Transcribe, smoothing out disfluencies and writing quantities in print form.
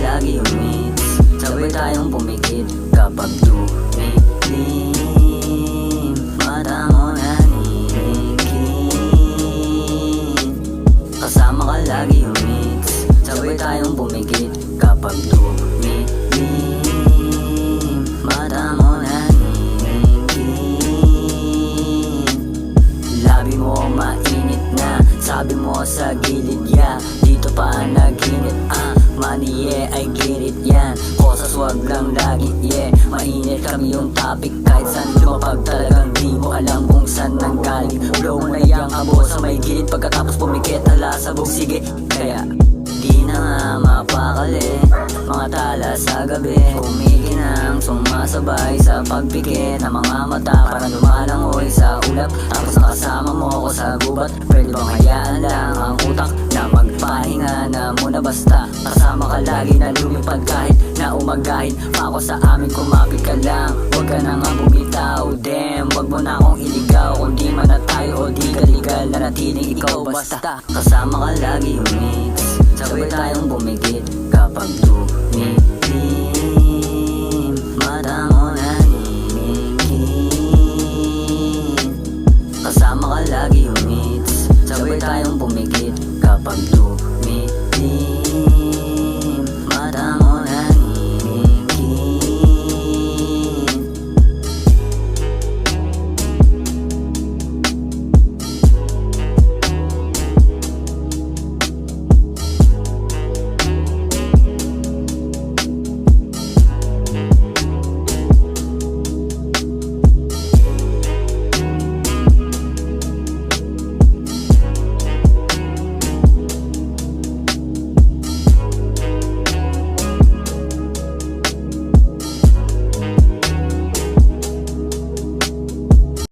lagi umits, sabay tayong pumikit kapag dumilim. Mata mo nanikikit. Kasama ka lagi umits, sabay tayong pumikit kapag dumilim. Mata mo nanikikit. Labi mo mainit na, sabi mo sa gilid ya, dito pa naginit money yeah, I get it yan. Kosas wag lang lagi yeah, mainit kami yung topic. Kahit saan lumapag talagang di mo alam kung saan nanggaling. Blow mo na yung abo sa may gilid, pagkatapos pumikit hala sabog sige. Kaya di na nga mapakali, mga tala sa gabi, kumikinang sumasabay sa pagpikit ng mga mata, para lumalangoy sa ulap. Tapos nakasama mo ako sa gubat, pwede bang hayaan lang ang utak na magpahinga na muna basta. Kasama ka lagi na lumipad kahit na umagahin pa ako sa amin, kumapit ka lang, huwag ka na nga bumitaw. Damn, wag mo na akong iligaw, kung di man na tayo o di ka legal, nanatiling ikaw basta. Kasama ka lagi umits, sabay tayong bumigit kapag